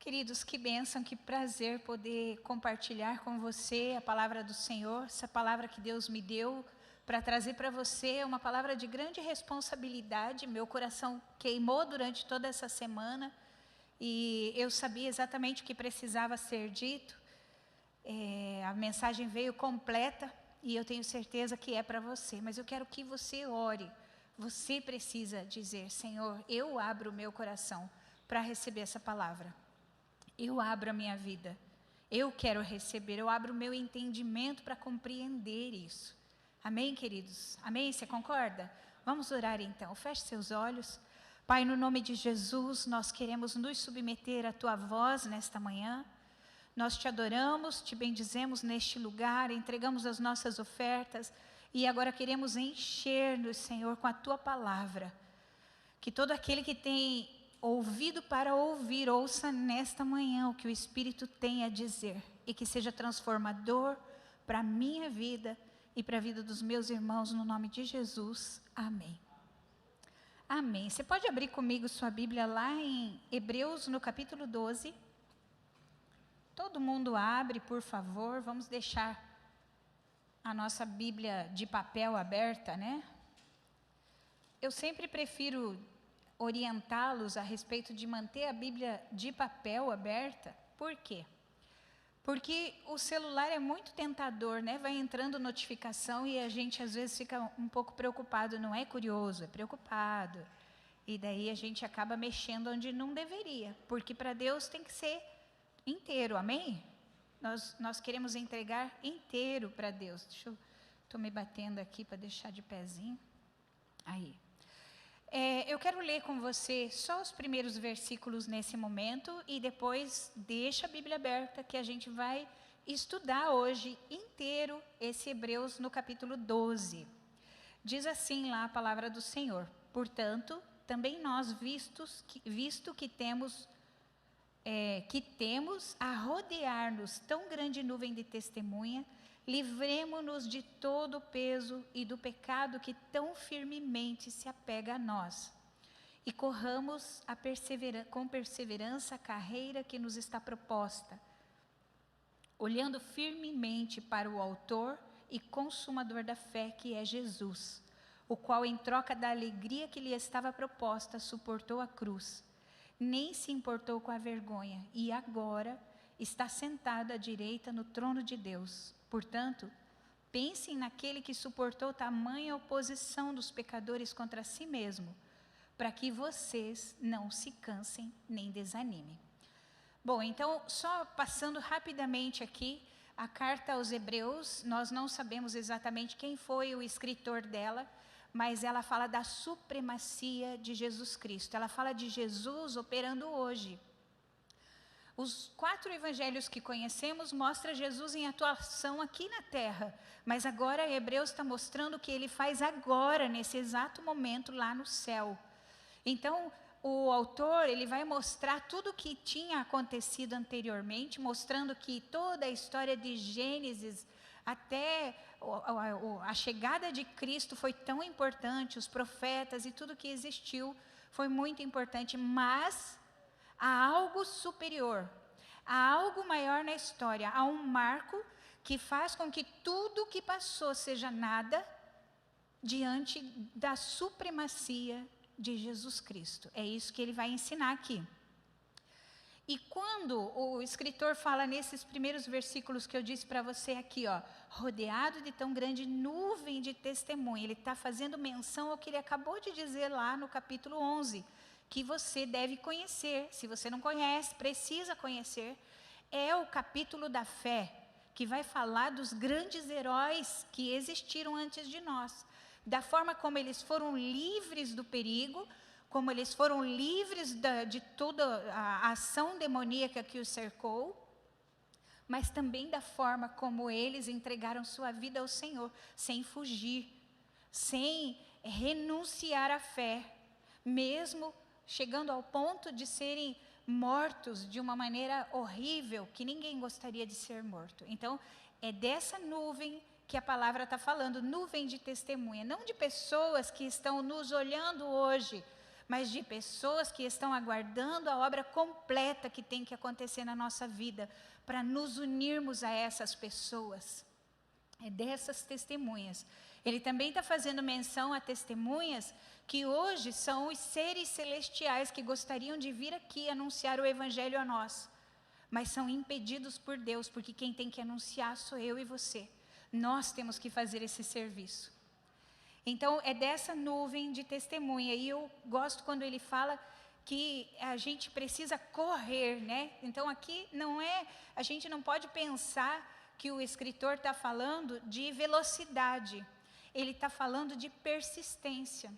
Queridos, que bênção, que prazer poder compartilhar com você a palavra do Senhor, essa palavra que Deus me deu para trazer para você, uma palavra de grande responsabilidade. Meu coração queimou durante toda essa semana e eu sabia exatamente o que precisava ser dito. A mensagem veio completa e eu tenho certeza que é para você, mas eu quero que você ore. Você precisa dizer: Senhor, eu abro o meu coração para receber essa palavra. Eu abro a minha vida, eu quero receber, eu abro o meu entendimento para compreender isso. Amém, queridos? Amém? Você concorda? Vamos orar então, feche seus olhos. Pai, no nome de Jesus, nós queremos nos submeter à Tua voz nesta manhã. Nós Te adoramos, Te bendizemos neste lugar, entregamos as nossas ofertas e agora queremos encher-nos, Senhor, com a Tua palavra. Que todo aquele que tem ouvido para ouvir, ouça nesta manhã o que o Espírito tem a dizer e que seja transformador para a minha vida e para a vida dos meus irmãos, no nome de Jesus. Amém. Amém. Você pode abrir comigo sua Bíblia lá em Hebreus, no capítulo 12. Todo mundo abre, por favor. Vamos deixar a nossa Bíblia de papel aberta, né? Eu sempre prefiro orientá-los a respeito de manter a Bíblia de papel aberta. Por quê? Porque o celular é muito tentador, né? Vai entrando notificação e a gente às vezes fica um pouco preocupado. Não é curioso, é preocupado. E daí a gente acaba mexendo onde não deveria. Porque para Deus tem que ser inteiro, amém? Nós queremos entregar inteiro para Deus. Estou me batendo aqui para deixar de pezinho. Aí. Eu quero ler com você só os primeiros versículos nesse momento e depois deixa a Bíblia aberta que a gente vai estudar hoje inteiro esse Hebreus no capítulo 12. Diz assim lá a palavra do Senhor: portanto, também nós, visto que temos a rodear-nos tão grande nuvem de testemunha, livremo-nos de todo o peso e do pecado que tão firmemente se apega a nós. E corramos com perseverança a carreira que nos está proposta, olhando firmemente para o autor e consumador da fé, que é Jesus, o qual, em troca da alegria que lhe estava proposta, suportou a cruz, nem se importou com a vergonha, e agora está sentado à direita no trono de Deus. Portanto, pensem naquele que suportou tamanha oposição dos pecadores contra si mesmo, para que vocês não se cansem nem desanimem. Bom, então, só passando rapidamente aqui, a carta aos Hebreus, nós não sabemos exatamente quem foi o escritor dela, mas ela fala da supremacia de Jesus Cristo. Ela fala de Jesus operando hoje. Os 4 evangelhos que conhecemos mostram Jesus em atuação aqui na terra, mas agora Hebreus está mostrando o que ele faz agora, nesse exato momento lá no céu. Então, o autor ele vai mostrar tudo o que tinha acontecido anteriormente, mostrando que toda a história de Gênesis até a chegada de Cristo foi tão importante, os profetas e tudo que existiu foi muito importante, mas há algo superior, há algo maior na história, há um marco que faz com que tudo que passou seja nada diante da supremacia de Jesus Cristo. É isso que ele vai ensinar aqui. E quando o escritor fala nesses primeiros versículos que eu disse para você aqui, ó, rodeado de tão grande nuvem de testemunha, ele está fazendo menção ao que ele acabou de dizer lá no capítulo 11, que você deve conhecer. Se você não conhece, precisa conhecer. É o capítulo da fé, que vai falar dos grandes heróis que existiram antes de nós, da forma como eles foram livres do perigo, como eles foram livres de toda a ação demoníaca que os cercou, mas também da forma como eles entregaram sua vida ao Senhor, sem fugir, sem renunciar à fé, mesmo chegando ao ponto de serem mortos de uma maneira horrível, que ninguém gostaria de ser morto. Então, é dessa nuvem que a palavra está falando, nuvem de testemunha, não de pessoas que estão nos olhando hoje, mas de pessoas que estão aguardando a obra completa que tem que acontecer na nossa vida, para nos unirmos a essas pessoas. É dessas testemunhas. Ele também está fazendo menção a testemunhas que hoje são os seres celestiais que gostariam de vir aqui anunciar o Evangelho a nós, mas são impedidos por Deus, porque quem tem que anunciar sou eu e você. Nós temos que fazer esse serviço. Então, é dessa nuvem de testemunha, e eu gosto quando ele fala que a gente precisa correr, né? Então, aqui a gente não pode pensar que o escritor está falando de velocidade, ele está falando de persistência.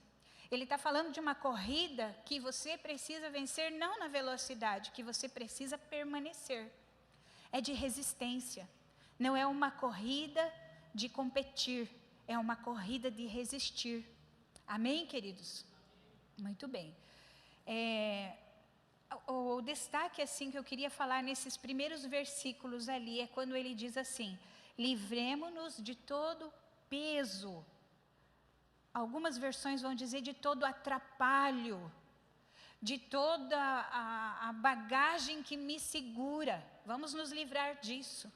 Ele está falando de uma corrida que você precisa vencer não na velocidade, que você precisa permanecer. É de resistência, não é uma corrida de competir, é uma corrida de resistir. Amém, queridos? Muito bem. O destaque assim que eu queria falar nesses primeiros versículos ali é quando ele diz assim: livremo-nos de todo peso. Algumas versões vão dizer de todo atrapalho, de toda a bagagem que me segura. Vamos nos livrar disso.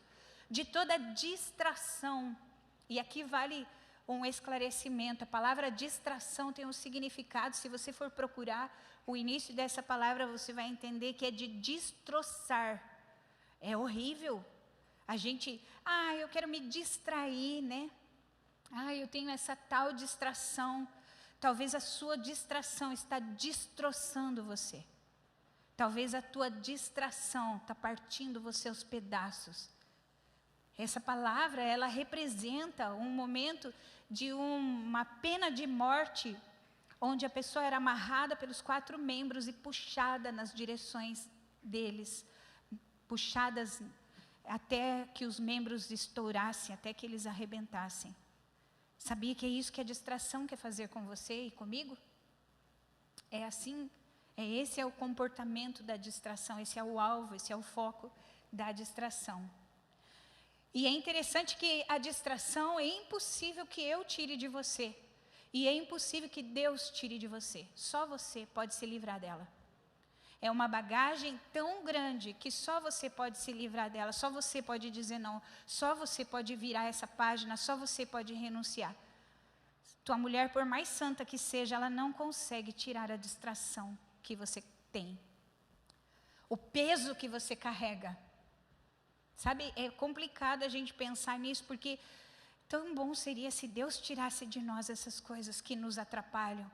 De toda distração. E aqui vale um esclarecimento. A palavra distração tem um significado. Se você for procurar o início dessa palavra, você vai entender que é de destroçar. É horrível. A gente, eu quero me distrair, né? Eu tenho essa tal distração. Talvez a sua distração está destroçando você. Talvez a tua distração está partindo você aos pedaços. Essa palavra, ela representa um momento de uma pena de morte, onde a pessoa era amarrada pelos 4 membros e puxada nas direções deles, puxadas até que os membros estourassem, até que eles arrebentassem. Sabia que é isso que a distração quer fazer com você e comigo? É assim, esse é o comportamento da distração, esse é o alvo, esse é o foco da distração. E é interessante que a distração é impossível que eu tire de você, e é impossível que Deus tire de você, só você pode se livrar dela. É uma bagagem tão grande que só você pode se livrar dela, só você pode dizer não, só você pode virar essa página, só você pode renunciar. Tua mulher, por mais santa que seja, ela não consegue tirar a distração que você tem. O peso que você carrega. Sabe, é complicado a gente pensar nisso, porque tão bom seria se Deus tirasse de nós essas coisas que nos atrapalham.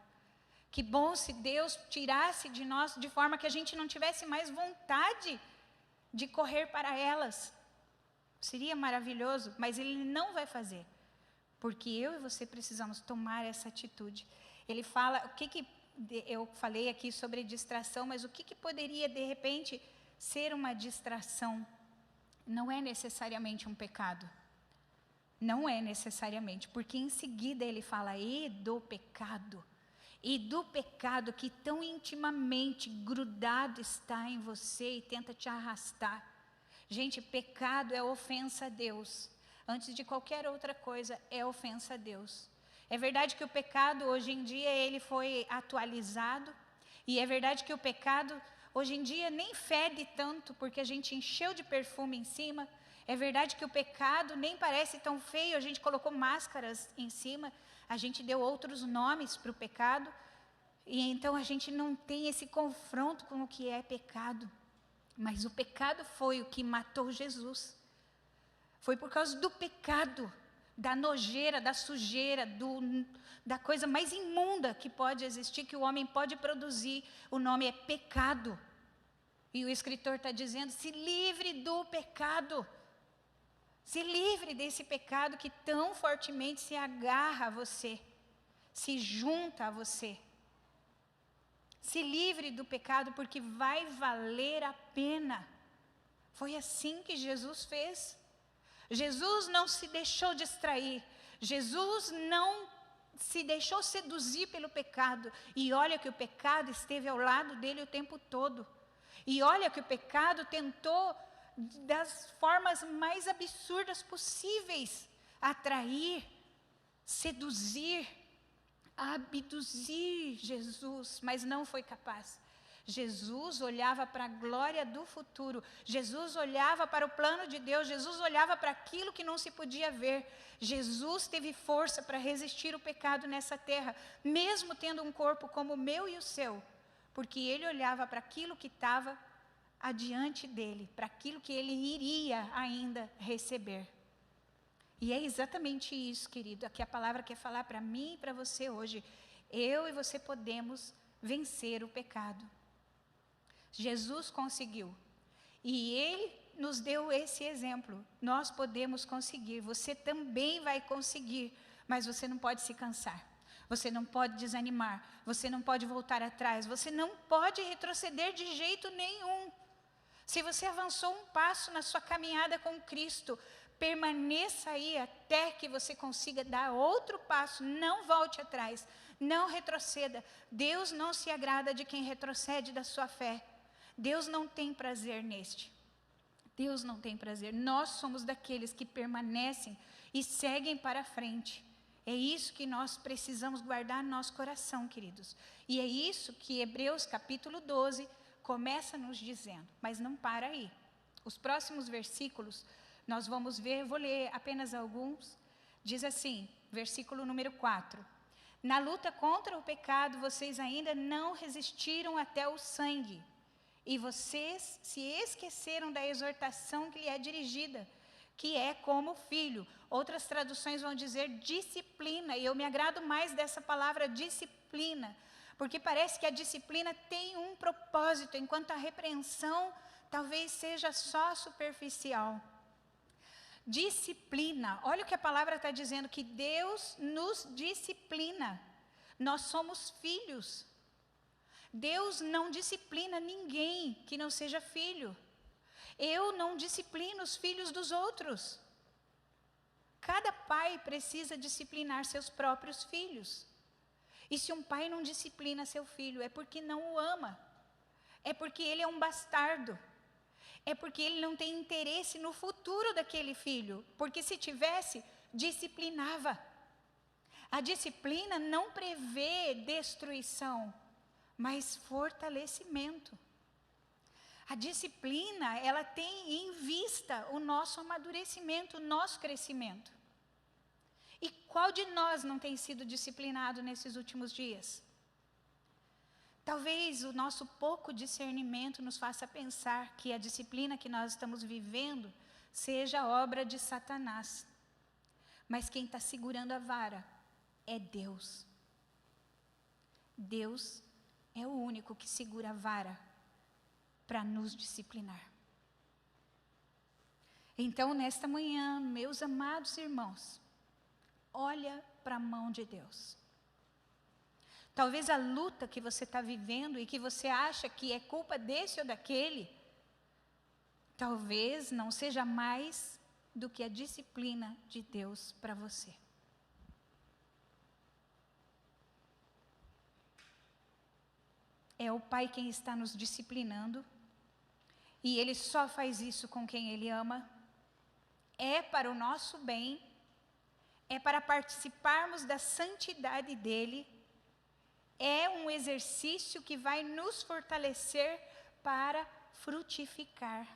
Que bom se Deus tirasse de nós de forma que a gente não tivesse mais vontade de correr para elas. Seria maravilhoso, mas Ele não vai fazer. Porque eu e você precisamos tomar essa atitude. Ele fala, eu falei aqui sobre distração, mas o que poderia de repente ser uma distração? Não é necessariamente um pecado. Não é necessariamente, porque em seguida ele fala, e do pecado que tão intimamente grudado está em você e tenta te arrastar. Gente, pecado é ofensa a Deus. Antes de qualquer outra coisa, é ofensa a Deus. É verdade que o pecado, hoje em dia, ele foi atualizado. E é verdade que o pecado, hoje em dia, nem fede tanto, porque a gente encheu de perfume em cima. É verdade que o pecado nem parece tão feio, a gente colocou máscaras em cima. A gente deu outros nomes para o pecado, e então a gente não tem esse confronto com o que é pecado. Mas o pecado foi o que matou Jesus. Foi por causa do pecado, da nojeira, da sujeira, da coisa mais imunda que pode existir, que o homem pode produzir. O nome é pecado. E o escritor está dizendo, se livre do pecado. Se livre desse pecado que tão fortemente se agarra a você, se junta a você. Se livre do pecado, porque vai valer a pena. Foi assim que Jesus fez. Jesus não se deixou distrair. Jesus não se deixou seduzir pelo pecado. E olha que o pecado esteve ao lado dele o tempo todo. E olha que o pecado tentou, das formas mais absurdas possíveis, atrair, seduzir, a abduzir Jesus, mas não foi capaz. Jesus olhava para a glória do futuro, Jesus olhava para o plano de Deus, Jesus olhava para aquilo que não se podia ver. Jesus teve força para resistir o pecado nessa terra, mesmo tendo um corpo como o meu e o seu, porque ele olhava para aquilo que estava adiante dele, para aquilo que ele iria ainda receber. E é exatamente isso, querido, que a palavra quer falar para mim e para você hoje. Eu e você podemos vencer o pecado. Jesus conseguiu. E Ele nos deu esse exemplo. Nós podemos conseguir. Você também vai conseguir. Mas você não pode se cansar. Você não pode desanimar. Você não pode voltar atrás. Você não pode retroceder de jeito nenhum. Se você avançou um passo na sua caminhada com Cristo, permaneça aí até que você consiga dar outro passo. Não volte atrás. Não retroceda. Deus não se agrada de quem retrocede da sua fé. Deus não tem prazer neste. Deus não tem prazer. Nós somos daqueles que permanecem e seguem para frente. É isso que nós precisamos guardar no nosso coração, queridos. E é isso que Hebreus capítulo 12 começa nos dizendo. Mas não para aí. Os próximos versículos nós vamos ver, vou ler apenas alguns. Diz assim, versículo número 4. Na luta contra o pecado, vocês ainda não resistiram até o sangue. E vocês se esqueceram da exortação que lhe é dirigida, que é como filho. Outras traduções vão dizer disciplina, e eu me agrado mais dessa palavra disciplina, porque parece que a disciplina tem um propósito, enquanto a repreensão talvez seja só superficial. Disciplina, olha o que a palavra está dizendo, que Deus nos disciplina. Nós somos filhos. Deus não disciplina ninguém que não seja filho. Eu não disciplino os filhos dos outros. Cada pai precisa disciplinar seus próprios filhos. E se um pai não disciplina seu filho, é porque não o ama. É porque ele é um bastardo. É porque ele não tem interesse no futuro daquele filho. Porque se tivesse, disciplinava. A disciplina não prevê destruição, mas fortalecimento. A disciplina, ela tem em vista o nosso amadurecimento, o nosso crescimento. E qual de nós não tem sido disciplinado nesses últimos dias? Talvez o nosso pouco discernimento nos faça pensar que a disciplina que nós estamos vivendo seja obra de Satanás. Mas quem está segurando a vara é Deus. Deus é o único que segura a vara para nos disciplinar. Então, nesta manhã, meus amados irmãos, olha para a mão de Deus. Talvez a luta que você está vivendo e que você acha que é culpa desse ou daquele, talvez não seja mais do que a disciplina de Deus para você. É o Pai quem está nos disciplinando, e Ele só faz isso com quem Ele ama. É para o nosso bem, é para participarmos da santidade dEle, é um exercício que vai nos fortalecer para frutificar.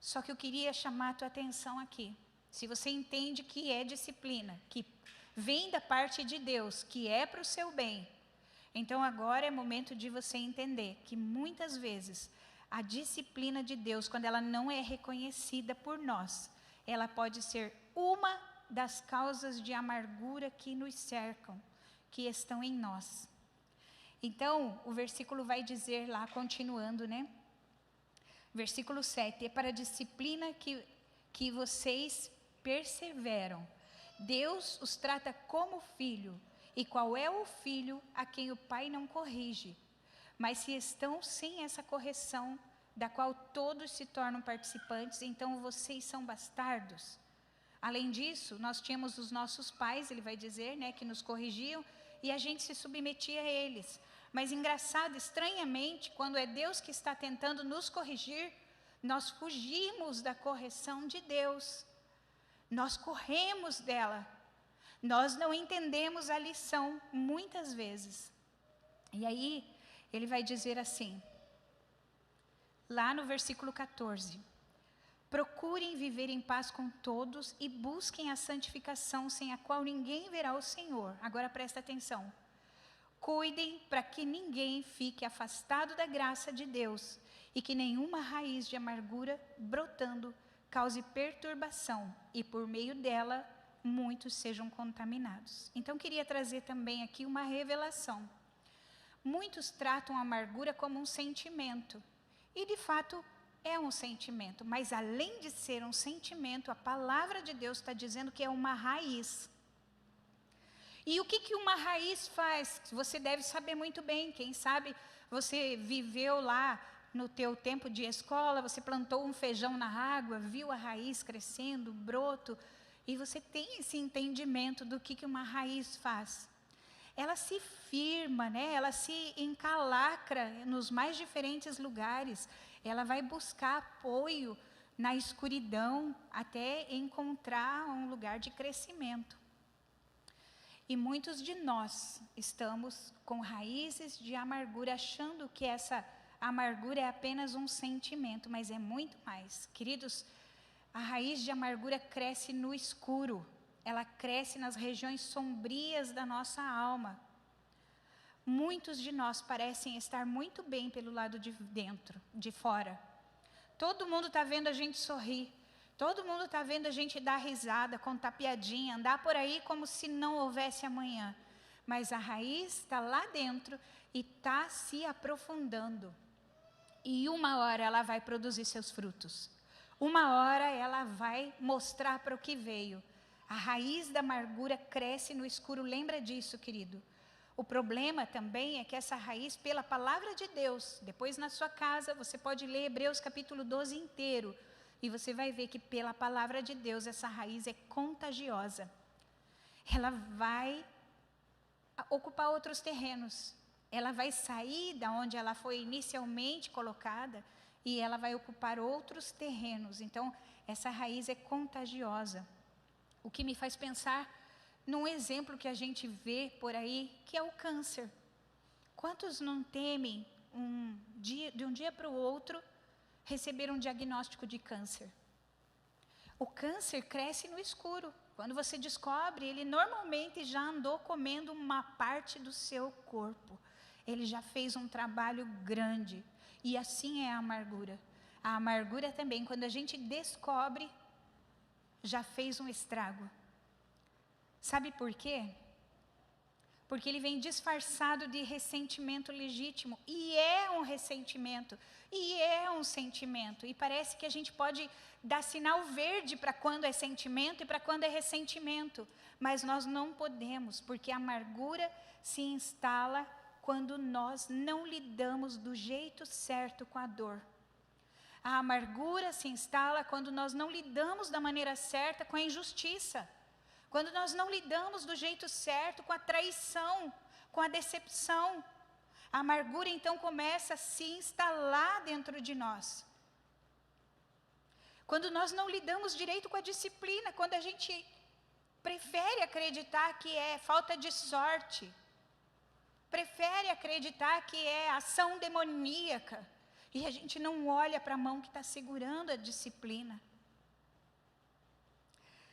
Só que eu queria chamar a tua atenção aqui. Se você entende que é disciplina, que vem da parte de Deus, que é para o seu bem, então agora é momento de você entender que muitas vezes a disciplina de Deus, quando ela não é reconhecida por nós, ela pode ser uma das causas de amargura que nos cercam, que estão em nós. Então, o versículo vai dizer lá, continuando, né? Versículo 7, é para a disciplina que vocês perseveram. Deus os trata como filho. E qual é o filho a quem o pai não corrige? Mas se estão sem essa correção, da qual todos se tornam participantes, então vocês são bastardos. Além disso, nós tínhamos os nossos pais, ele vai dizer, né, que nos corrigiam, e a gente se submetia a eles. Mas engraçado, estranhamente, quando é Deus que está tentando nos corrigir, nós fugimos da correção de Deus. Nós corremos dela. Nós não entendemos a lição muitas vezes. E aí, ele vai dizer assim, lá no versículo 14: procurem viver em paz com todos e busquem a santificação, sem a qual ninguém verá o Senhor. Agora presta atenção. Cuidem para que ninguém fique afastado da graça de Deus e que nenhuma raiz de amargura brotando cause perturbação e por meio dela muitos sejam contaminados. Então queria trazer também aqui uma revelação. Muitos tratam a amargura como um sentimento e de fato é um sentimento, mas além de ser um sentimento, a palavra de Deus está dizendo que é uma raiz. E o que uma raiz faz? Você deve saber muito bem. Quem sabe você viveu lá no teu tempo de escola, você plantou um feijão na água, viu a raiz crescendo, broto, e você tem esse entendimento do que uma raiz faz. Ela se firma, né? Ela se encalacra nos mais diferentes lugares. Ela vai buscar apoio na escuridão até encontrar um lugar de crescimento. E muitos de nós estamos com raízes de amargura, achando que essa amargura é apenas um sentimento, mas é muito mais. Queridos, a raiz de amargura cresce no escuro, ela cresce nas regiões sombrias da nossa alma. Muitos de nós parecem estar muito bem pelo lado de dentro, de fora. Todo mundo está vendo a gente sorrir. Todo mundo está vendo a gente dar risada, contar piadinha, andar por aí como se não houvesse amanhã. Mas a raiz está lá dentro e está se aprofundando. E uma hora ela vai produzir seus frutos. Uma hora ela vai mostrar para o que veio. A raiz da amargura cresce no escuro, lembra disso, querido. O problema também é que essa raiz, pela palavra de Deus, depois na sua casa você pode ler Hebreus capítulo 12 inteiro, e você vai ver que pela palavra de Deus essa raiz é contagiosa. Ela vai ocupar outros terrenos. Ela vai sair da onde ela foi inicialmente colocada e ela vai ocupar outros terrenos. Então, essa raiz é contagiosa. O que me faz pensar num exemplo que a gente vê por aí, que é o câncer. Quantos não temem de um dia para o outro receber um diagnóstico de câncer? O câncer cresce no escuro. Quando você descobre, ele normalmente já andou comendo uma parte do seu corpo. Ele já fez um trabalho grande. E assim é a amargura. A amargura também, quando a gente descobre, já fez um estrago. Sabe por quê? Porque ele vem disfarçado de ressentimento legítimo. E é um ressentimento. E é um sentimento. E parece que a gente pode dar sinal verde para quando é sentimento e para quando é ressentimento. Mas nós não podemos, porque a amargura se instala quando nós não lidamos do jeito certo com a dor. A amargura se instala quando nós não lidamos da maneira certa com a injustiça. Quando nós não lidamos do jeito certo com a traição, com a decepção. A amargura então começa a se instalar dentro de nós. Quando nós não lidamos direito com a disciplina, quando a gente prefere acreditar que é falta de sorte, prefere acreditar que é ação demoníaca, e a gente não olha para a mão que está segurando a disciplina.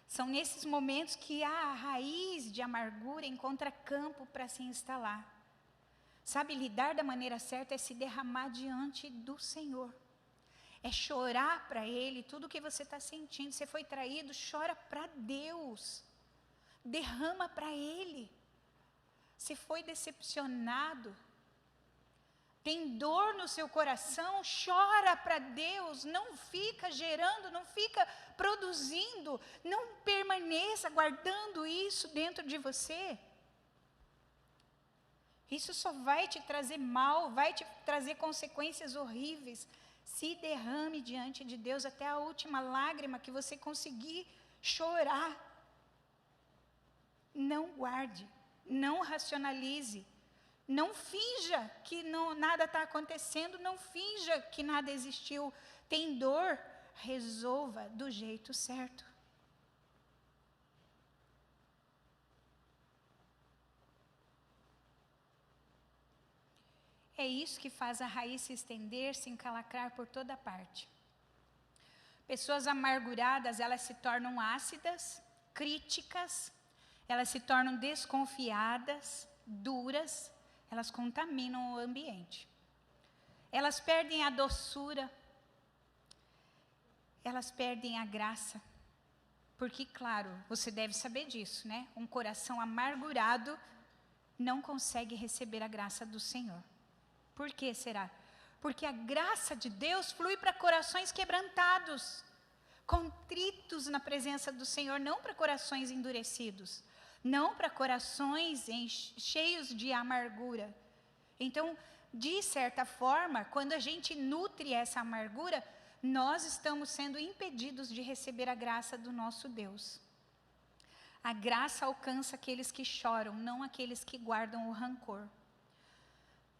São nesses momentos que a raiz de amargura encontra campo para se instalar. Sabe, lidar da maneira certa é se derramar diante do Senhor. É chorar para Ele tudo o que você está sentindo. Você foi traído, chora para Deus. Derrama para Ele. Se foi decepcionado, tem dor no seu coração, chora para Deus, não fica gerando, não fica produzindo, não permaneça guardando isso dentro de você. Isso só vai te trazer mal, vai te trazer consequências horríveis. Se derrame diante de Deus até a última lágrima que você conseguir chorar. Não guarde, não racionalize. Não finja que nada está acontecendo, não finja que nada existiu. Tem dor, resolva do jeito certo. É isso que faz a raiz se estender, se encalacrar por toda parte. Pessoas amarguradas, elas se tornam ácidas, críticas, elas se tornam desconfiadas, duras, elas contaminam o ambiente. Elas perdem a doçura, elas perdem a graça. Porque, claro, você deve saber disso, né? Um coração amargurado não consegue receber a graça do Senhor. Por que será? Porque a graça de Deus flui para corações quebrantados, contritos na presença do Senhor, não para corações endurecidos, não para corações cheios de amargura. Então, de certa forma, quando a gente nutre essa amargura, nós estamos sendo impedidos de receber a graça do nosso Deus. A graça alcança aqueles que choram, não aqueles que guardam o rancor.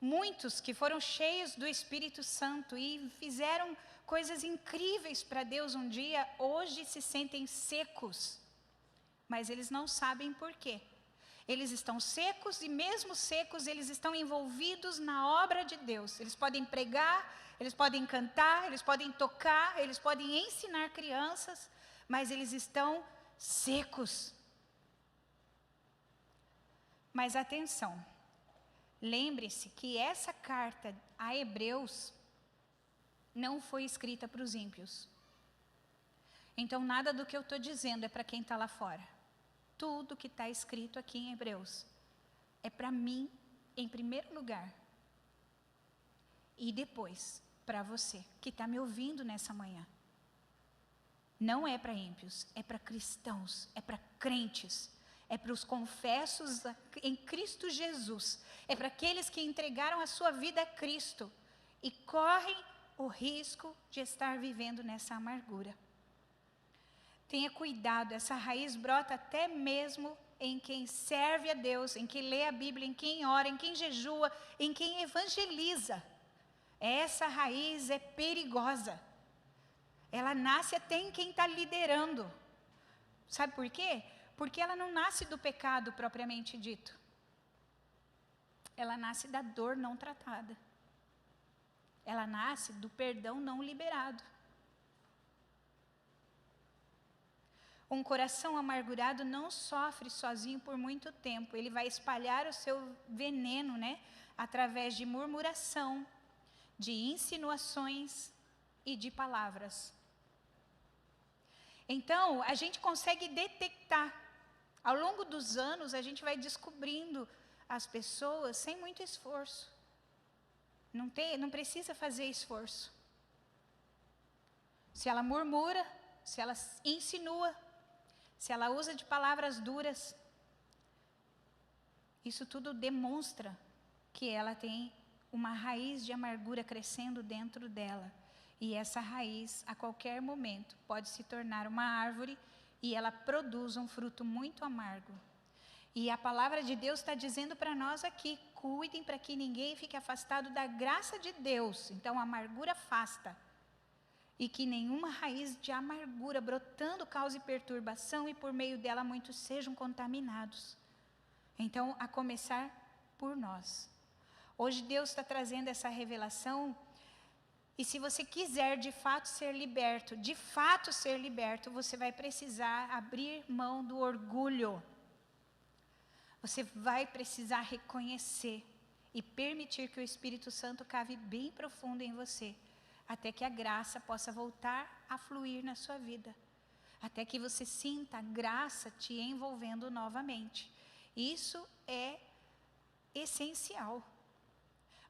Muitos que foram cheios do Espírito Santo e fizeram coisas incríveis para Deus um dia, hoje se sentem secos, mas eles não sabem por quê. Eles estão secos e mesmo secos, eles estão envolvidos na obra de Deus. Eles podem pregar, eles podem cantar, eles podem tocar, eles podem ensinar crianças, mas eles estão secos. Mas atenção, lembre-se que essa carta a Hebreus não foi escrita para os ímpios. Então nada do que eu estou dizendo é para quem está lá fora. Tudo que está escrito aqui em Hebreus é para mim, em primeiro lugar, e depois para você, que está me ouvindo nessa manhã. Não é para ímpios, é para cristãos, é para crentes, é para os confessos em Cristo Jesus, é para aqueles que entregaram a sua vida a Cristo e correm o risco de estar vivendo nessa amargura. Tenha cuidado, essa raiz brota até mesmo em quem serve a Deus, em quem lê a Bíblia, em quem ora, em quem jejua, em quem evangeliza. Essa raiz é perigosa. Ela nasce até em quem está liderando. Sabe por quê? Porque ela não nasce do pecado propriamente dito. Ela nasce da dor não tratada. Ela nasce do perdão não liberado. Um coração amargurado não sofre sozinho por muito tempo. Ele vai espalhar o seu veneno, né? Através de murmuração, de insinuações e de palavras. Então, a gente consegue detectar. Ao longo dos anos, a gente vai descobrindo as pessoas sem muito esforço. Não precisa fazer esforço. Se ela murmura, se ela insinua, se ela usa de palavras duras, isso tudo demonstra que ela tem uma raiz de amargura crescendo dentro dela. E essa raiz, a qualquer momento, pode se tornar uma árvore e ela produz um fruto muito amargo. E a palavra de Deus está dizendo para nós aqui, cuidem para que ninguém fique afastado da graça de Deus. Então, a amargura afasta. E que nenhuma raiz de amargura brotando cause perturbação e por meio dela muitos sejam contaminados. Então, a começar por nós. Hoje Deus está trazendo essa revelação e se você quiser de fato ser liberto, você vai precisar abrir mão do orgulho. Você vai precisar reconhecer e permitir que o Espírito Santo cave bem profundo em você. Até que a graça possa voltar a fluir na sua vida. Até que você sinta a graça te envolvendo novamente. Isso é essencial.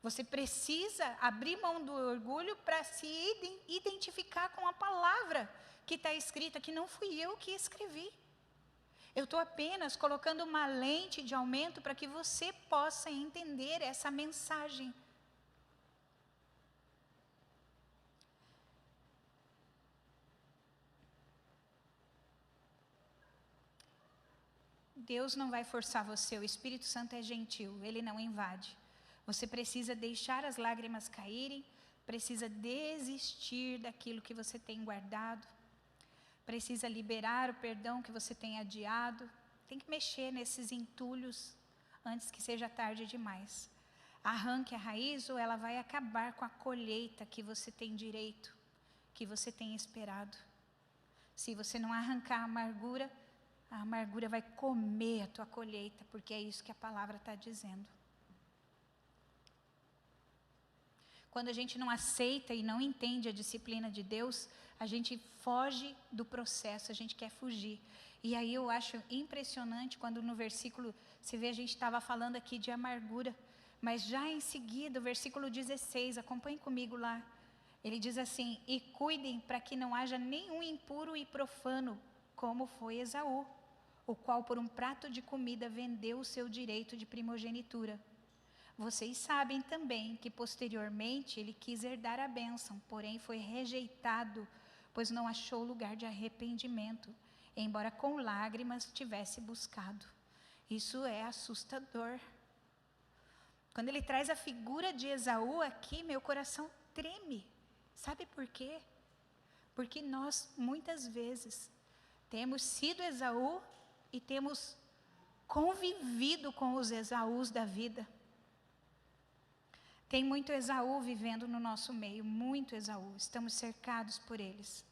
Você precisa abrir mão do orgulho para se identificar com a palavra que está escrita, que não fui eu que escrevi. Eu estou apenas colocando uma lente de aumento para que você possa entender essa mensagem. Deus não vai forçar você, o Espírito Santo é gentil, Ele não invade. Você precisa deixar as lágrimas caírem, precisa desistir daquilo que você tem guardado, precisa liberar o perdão que você tem adiado, tem que mexer nesses entulhos antes que seja tarde demais. arranque a raiz ou ela vai acabar com a colheita que você tem direito, que você tem esperado. Se você não arrancar a amargura vai comer a tua colheita, porque é isso que a palavra está dizendo. Quando a gente não aceita e não entende a disciplina de Deus, a gente foge do processo, a gente quer fugir. E aí eu acho impressionante quando no versículo, você vê, a gente estava falando aqui de amargura, mas já em seguida, o versículo 16, acompanhe comigo lá. Ele diz assim: e cuidem para que não haja nenhum impuro e profano, como foi Esaú, o qual por um prato de comida vendeu o seu direito de primogenitura. Vocês sabem também que posteriormente ele quis herdar a bênção, porém foi rejeitado, pois não achou lugar de arrependimento, embora com lágrimas tivesse buscado. Isso é assustador. Quando ele traz a figura de Esaú aqui, meu coração treme. Sabe por quê? Porque nós, muitas vezes, temos sido Esaú e temos convivido com os Esaús da vida. Tem muito Esaú vivendo no nosso meio, muito Esaú, estamos cercados por eles.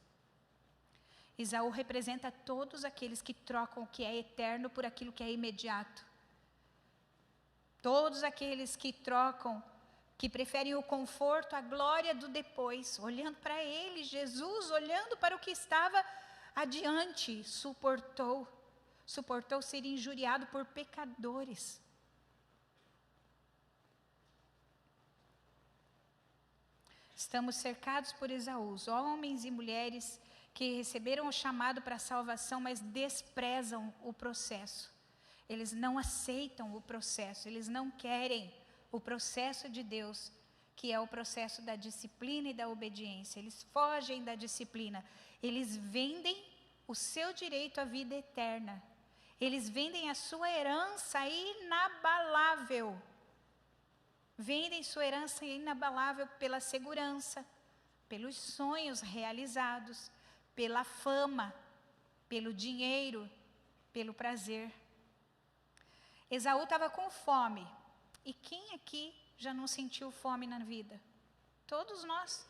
Esaú representa todos aqueles que trocam o que é eterno por aquilo que é imediato. Todos aqueles que trocam, que preferem o conforto, a glória do depois, olhando para ele, Jesus, olhando para o que estava adiante, suportou ser injuriado por pecadores. Estamos cercados por Esaús, homens e mulheres que receberam o chamado para a salvação, mas desprezam o processo. Eles não aceitam o processo, eles não querem o processo de Deus, que é o processo da disciplina e da obediência. Eles fogem da disciplina, eles vendem o seu direito à vida eterna, eles vendem a sua herança inabalável. Vendem sua herança inabalável pela segurança, pelos sonhos realizados, pela fama, pelo dinheiro, pelo prazer. Esaú estava com fome. E quem aqui já não sentiu fome na vida? Todos nós.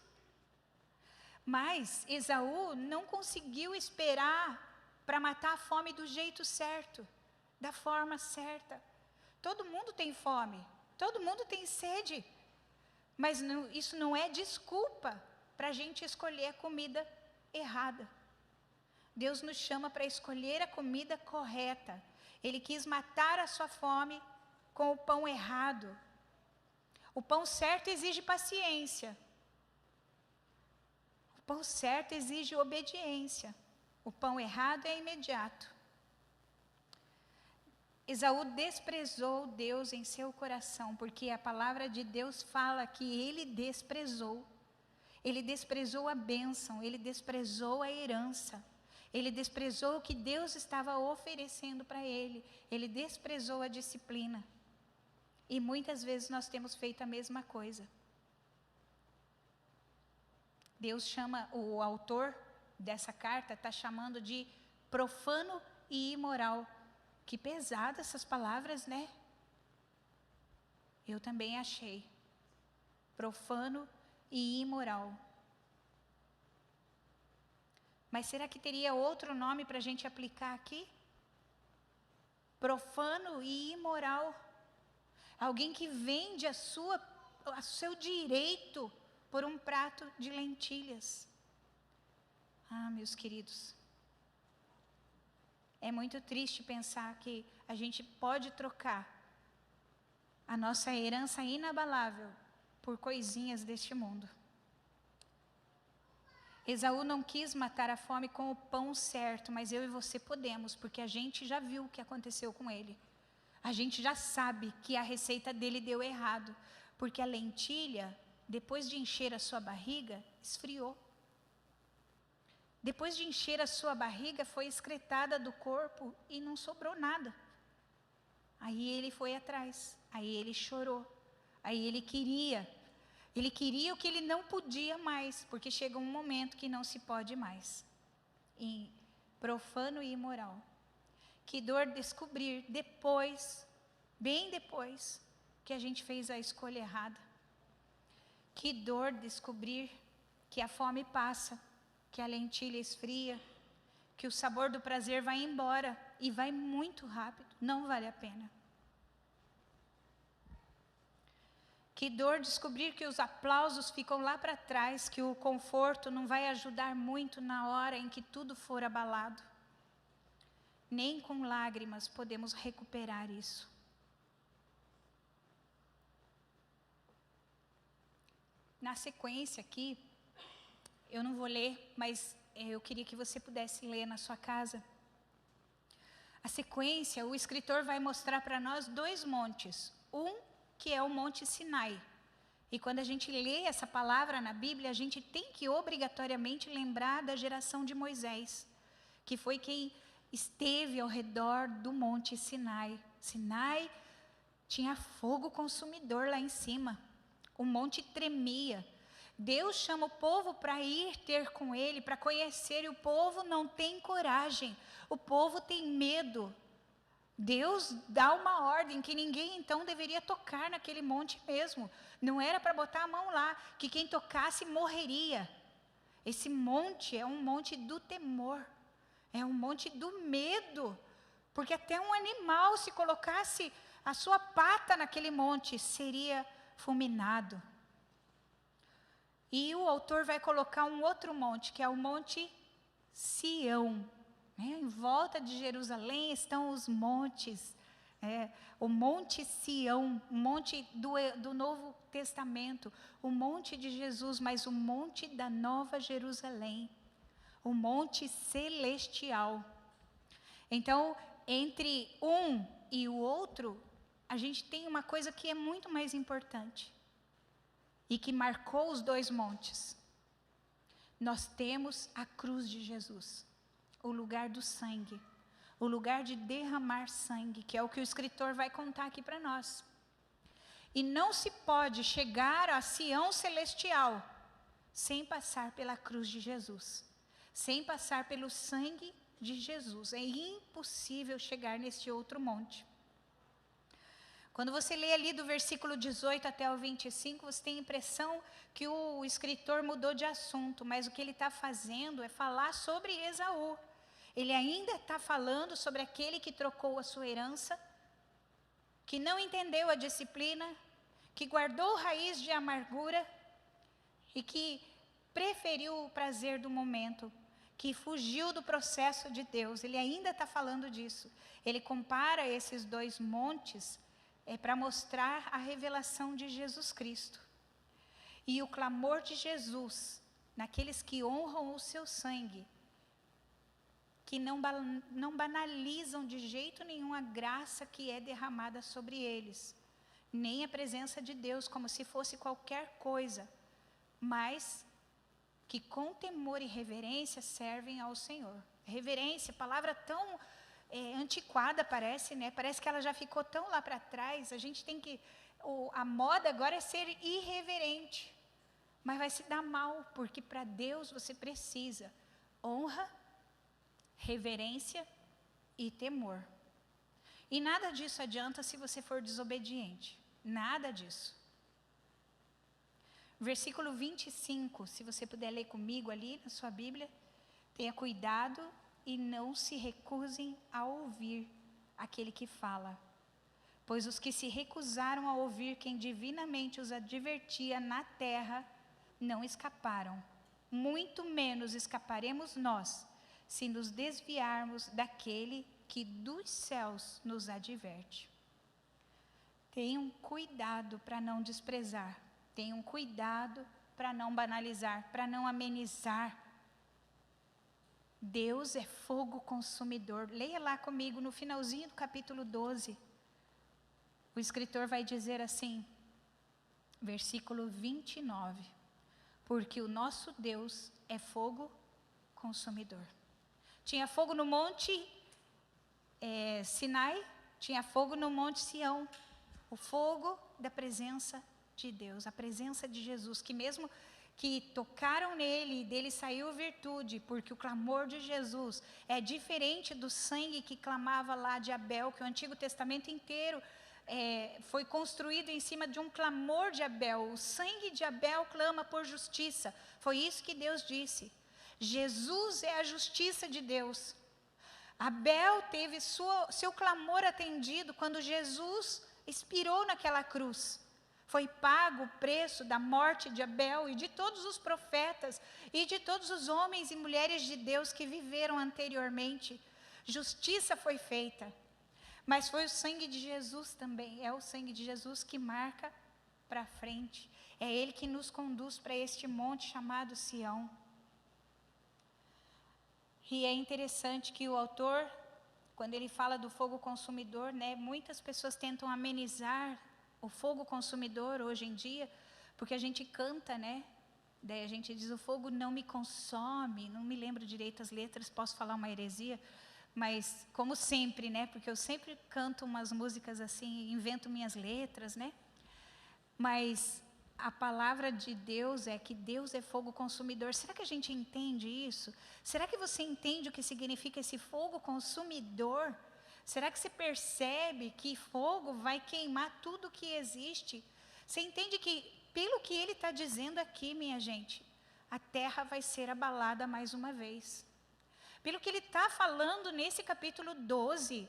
Mas Esaú não conseguiu esperar para matar a fome do jeito certo, da forma certa. Todo mundo tem fome. Todo mundo tem sede, mas isso não é desculpa para a gente escolher a comida errada. Deus nos chama para escolher a comida correta. Ele quis matar a sua fome com o pão errado. O pão certo exige paciência. O pão certo exige obediência. O pão errado é imediato. Esaú desprezou Deus em seu coração, porque a palavra de Deus fala que ele desprezou a bênção, ele desprezou a herança, ele desprezou o que Deus estava oferecendo para ele desprezou a disciplina. E muitas vezes nós temos feito a mesma coisa. Deus chama, o autor dessa carta está chamando de profano e imoral. Que pesada essas palavras, né? Eu também achei. Profano e imoral. Mas será que teria outro nome para a gente aplicar aqui? Profano e imoral. Alguém que vende o seu direito por um prato de lentilhas. Ah, meus queridos. É muito triste pensar que a gente pode trocar a nossa herança inabalável por coisinhas deste mundo. Esaú não quis matar a fome com o pão certo, mas eu e você podemos, porque a gente já viu o que aconteceu com ele. A gente já sabe que a receita dele deu errado, porque a lentilha, depois de encher a sua barriga, esfriou. Depois de encher a sua barriga, foi excretada do corpo e não sobrou nada. Aí ele foi atrás, aí ele chorou, aí ele queria o que ele não podia mais, porque chega um momento que não se pode mais. E profano e imoral. Que dor descobrir depois, bem depois, que a gente fez a escolha errada. Que dor descobrir que a fome passa, que a lentilha esfria, que o sabor do prazer vai embora e vai muito rápido, não vale a pena. Que dor descobrir que os aplausos ficam lá para trás, que o conforto não vai ajudar muito na hora em que tudo for abalado. Nem com lágrimas podemos recuperar isso. Na sequência aqui, eu não vou ler, mas eu queria que você pudesse ler na sua casa. A sequência, o escritor vai mostrar para nós 2 montes. Um que é o Monte Sinai. E quando a gente lê essa palavra na Bíblia, a gente tem que obrigatoriamente lembrar da geração de Moisés, que foi quem esteve ao redor do Monte Sinai. Sinai tinha fogo consumidor lá em cima. O monte tremia. Deus chama o povo para ir ter com ele, para conhecer, e o povo não tem coragem. O povo tem medo. Deus dá uma ordem que ninguém então deveria tocar naquele monte mesmo. Não era para botar a mão lá, que quem tocasse morreria. Esse monte é um monte do temor, é um monte do medo, porque até um animal, se colocasse a sua pata naquele monte, seria fulminado. E o autor vai colocar um outro monte, que é o Monte Sião. Em volta de Jerusalém estão os montes, o Monte Sião, o monte do Novo Testamento, o monte de Jesus, mas o monte da Nova Jerusalém, o monte celestial. Então, entre um e o outro, a gente tem uma coisa que é muito mais importante e que marcou os 2 montes. Nós temos a cruz de Jesus. O lugar do sangue, o lugar de derramar sangue, que é o que o escritor vai contar aqui para nós. E não se pode chegar a Sião celestial sem passar pela cruz de Jesus, sem passar pelo sangue de Jesus. É impossível chegar nesse outro monte. Quando você lê ali do versículo 18 até o 25, você tem a impressão que o escritor mudou de assunto, mas o que ele está fazendo é falar sobre Esaú. Ele ainda está falando sobre aquele que trocou a sua herança, que não entendeu a disciplina, que guardou raiz de amargura e que preferiu o prazer do momento, que fugiu do processo de Deus. Ele ainda está falando disso. Ele compara esses 2 montes para mostrar a revelação de Jesus Cristo. E o clamor de Jesus naqueles que honram o seu sangue, que não banalizam de jeito nenhum a graça que é derramada sobre eles, nem a presença de Deus como se fosse qualquer coisa, mas que com temor e reverência servem ao Senhor. Reverência, palavra tão antiquada parece, né? Parece que ela já ficou tão lá para trás. A gente tem que... a moda agora é ser irreverente, mas vai se dar mal, porque para Deus você precisa honra, reverência e temor. E nada disso adianta se você for desobediente. Nada disso. Versículo 25, se você puder ler comigo ali na sua Bíblia. Tenha cuidado e não se recusem a ouvir aquele que fala. Pois os que se recusaram a ouvir quem divinamente os advertia na terra, não escaparam. Muito menos escaparemos nós, se nos desviarmos daquele que dos céus nos adverte. Tenham cuidado para não desprezar. Tenham cuidado para não banalizar, para não amenizar. Deus é fogo consumidor. Leia lá comigo no finalzinho do capítulo 12. O escritor vai dizer assim, versículo 29. Porque o nosso Deus é fogo consumidor. Tinha fogo no monte Sinai, tinha fogo no monte Sião. O fogo da presença de Deus, a presença de Jesus, que mesmo que tocaram nele e dele saiu virtude, porque o clamor de Jesus é diferente do sangue que clamava lá de Abel, que o Antigo Testamento inteiro foi construído em cima de um clamor de Abel. O sangue de Abel clama por justiça. Foi isso que Deus disse. Jesus é a justiça de Deus. Abel teve seu clamor atendido quando Jesus expirou naquela cruz. Foi pago o preço da morte de Abel e de todos os profetas e de todos os homens e mulheres de Deus que viveram anteriormente. Justiça foi feita. Mas foi o sangue de Jesus também. É o sangue de Jesus que marca para frente. É Ele que nos conduz para este monte chamado Sião. E é interessante que o autor, quando ele fala do fogo consumidor, né, muitas pessoas tentam amenizar o fogo consumidor hoje em dia, porque a gente canta, né? Daí a gente diz, o fogo não me consome, não me lembro direito as letras, posso falar uma heresia, mas como sempre, né? Porque eu sempre canto umas músicas assim, invento minhas letras, né? Mas a palavra de Deus é que Deus é fogo consumidor. Será que a gente entende isso? Será que você entende o que significa esse fogo consumidor? Será que você percebe que fogo vai queimar tudo que existe? Você entende que, pelo que ele está dizendo aqui, minha gente, a terra vai ser abalada mais uma vez. Pelo que ele está falando nesse capítulo 12,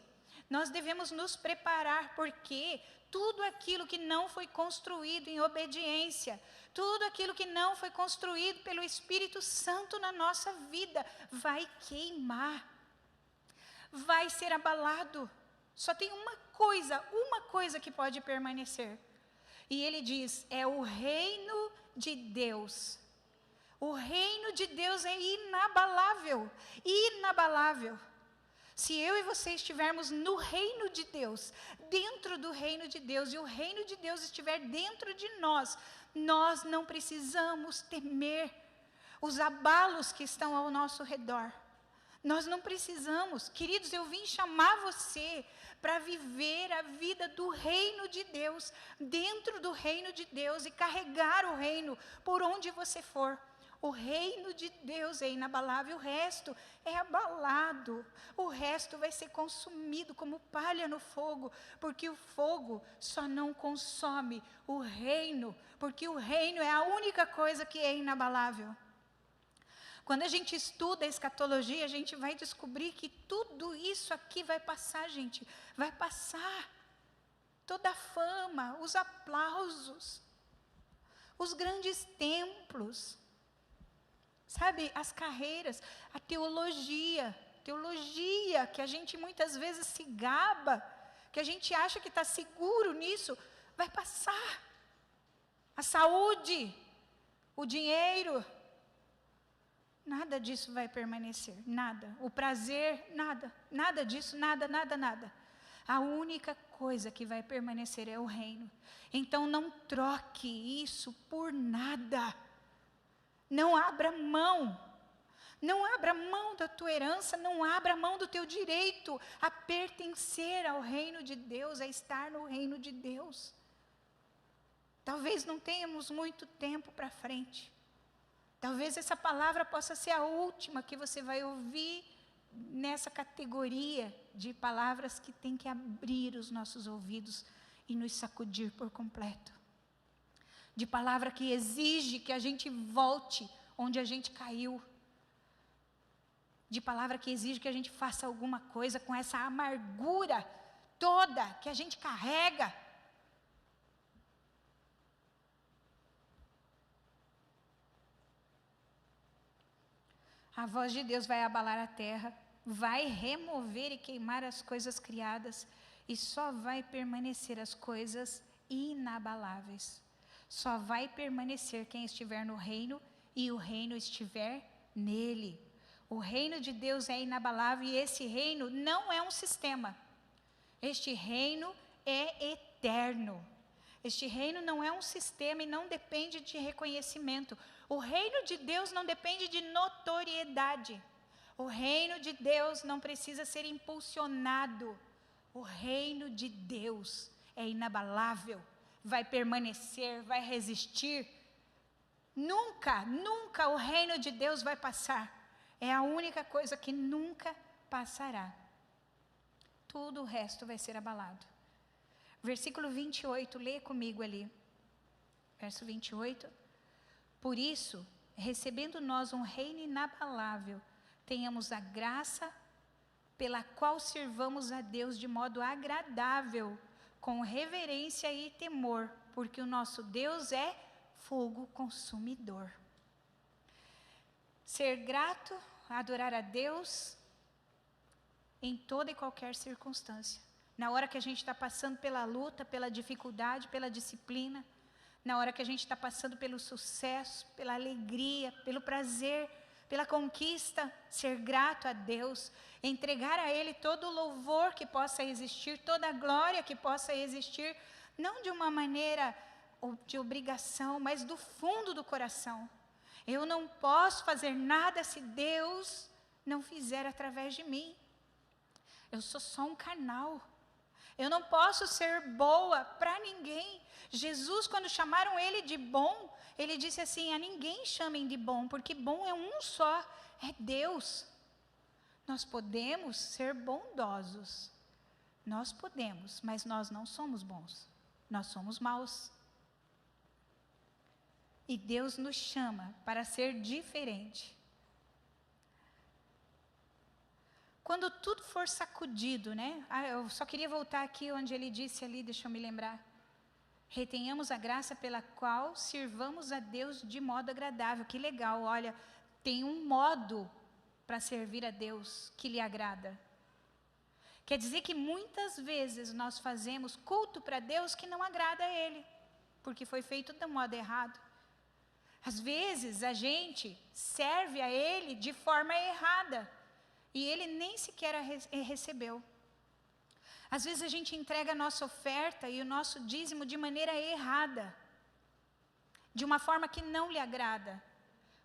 nós devemos nos preparar, porque tudo aquilo que não foi construído em obediência, tudo aquilo que não foi construído pelo Espírito Santo na nossa vida, vai queimar, vai ser abalado. Só tem uma coisa que pode permanecer. E ele diz, é o reino de Deus. O reino de Deus é inabalável, inabalável. Se eu e você estivermos no reino de Deus, dentro do reino de Deus, e o reino de Deus estiver dentro de nós, nós não precisamos temer os abalos que estão ao nosso redor. Nós não precisamos. Queridos, eu vim chamar você para viver a vida do reino de Deus, dentro do reino de Deus, e carregar o reino por onde você for. O reino de Deus é inabalável, o resto é abalado. O resto vai ser consumido como palha no fogo, porque o fogo só não consome o reino, porque o reino é a única coisa que é inabalável. Quando a gente estuda a escatologia, a gente vai descobrir que tudo isso aqui vai passar, gente. Vai passar. Toda a fama, os aplausos, os grandes templos, sabe, as carreiras, a teologia que a gente muitas vezes se gaba, que a gente acha que está seguro nisso, vai passar. A saúde, o dinheiro, nada disso vai permanecer, nada. O prazer, nada disso, nada. A única coisa que vai permanecer é o reino. Então não troque isso por nada. Não abra mão. Não abra mão da tua herança, não abra mão do teu direito a pertencer ao reino de Deus, a estar no reino de Deus. Talvez não tenhamos muito tempo para frente. Talvez essa palavra possa ser a última que você vai ouvir nessa categoria de palavras que tem que abrir os nossos ouvidos e nos sacudir por completo. De palavra que exige que a gente volte onde a gente caiu. De palavra que exige que a gente faça alguma coisa com essa amargura toda que a gente carrega. A voz de Deus vai abalar a terra, vai remover e queimar as coisas criadas, e só vai permanecer as coisas inabaláveis. Só vai permanecer quem estiver no reino e o reino estiver nele. O reino de Deus é inabalável e esse reino não é um sistema. Este reino é eterno. Este reino não é um sistema e não depende de reconhecimento. O reino de Deus não depende de notoriedade. O reino de Deus não precisa ser impulsionado. O reino de Deus é inabalável, vai permanecer, vai resistir. Nunca o reino de Deus vai passar. É a única coisa que nunca passará. Tudo o resto vai ser abalado. Versículo 28, lê comigo ali. Verso 28. Por isso, recebendo nós um reino inabalável, tenhamos a graça pela qual sirvamos a Deus de modo agradável, com reverência e temor, porque o nosso Deus é fogo consumidor. Ser grato, adorar a Deus em toda e qualquer circunstância. Na hora que a gente está passando pela luta, pela dificuldade, pela disciplina, na hora que a gente está passando pelo sucesso, pela alegria, pelo prazer, pela conquista, ser grato a Deus, entregar a Ele todo o louvor que possa existir, toda a glória que possa existir, não de uma maneira de obrigação, mas do fundo do coração. Eu não posso fazer nada se Deus não fizer através de mim. Eu sou só um canal. Eu não posso ser boa para ninguém. Jesus, quando chamaram ele de bom, ele disse assim: a ninguém chamem de bom, porque bom é um só, é Deus. Nós podemos ser bondosos. Nós podemos, mas nós não somos bons. Nós somos maus. E Deus nos chama para ser diferente. Quando tudo for sacudido, né? Eu só queria voltar aqui onde ele disse ali, deixa eu me lembrar. Retenhamos a graça pela qual sirvamos a Deus de modo agradável. Que legal, olha, tem um modo para servir a Deus que lhe agrada. Quer dizer que muitas vezes nós fazemos culto para Deus que não agrada a Ele, porque foi feito do modo errado. Às vezes a gente serve a Ele de forma errada. E Ele nem sequer recebeu. Às vezes a gente entrega a nossa oferta e o nosso dízimo de maneira errada. De uma forma que não lhe agrada.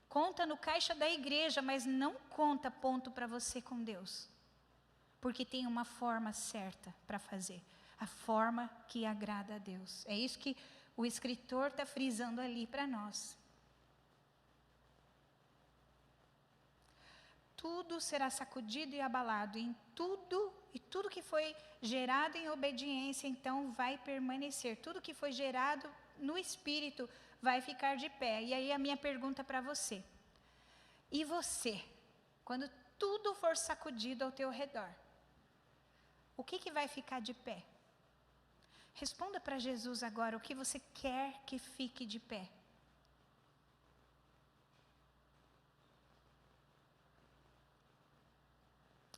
Conta no caixa da igreja, mas não conta ponto para você com Deus. Porque tem uma forma certa para fazer. A forma que agrada a Deus. É isso que o escritor está frisando ali para nós. Tudo será sacudido e abalado, e tudo que foi gerado em obediência, então vai permanecer. Tudo que foi gerado no Espírito vai ficar de pé. E aí a minha pergunta para você. E você, quando tudo for sacudido ao teu redor, o que vai ficar de pé? Responda para Jesus agora o que você quer que fique de pé.